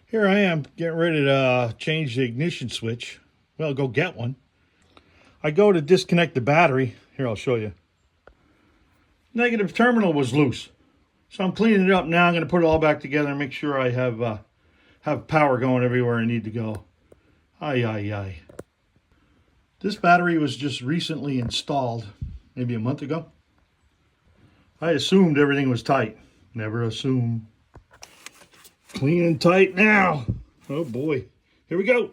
Here I am getting ready to change the ignition switch. Well, go get one. I go to disconnect the battery. Here, I'll show you. Negative terminal was loose. So I'm cleaning it up now. I'm going to put it all back together and make sure I have power going everywhere I need to go. Ay, ay, ay. This battery was just recently installed, maybe a month ago. I assumed everything was tight. Never assume. Clean and tight now. Oh boy. Here we go.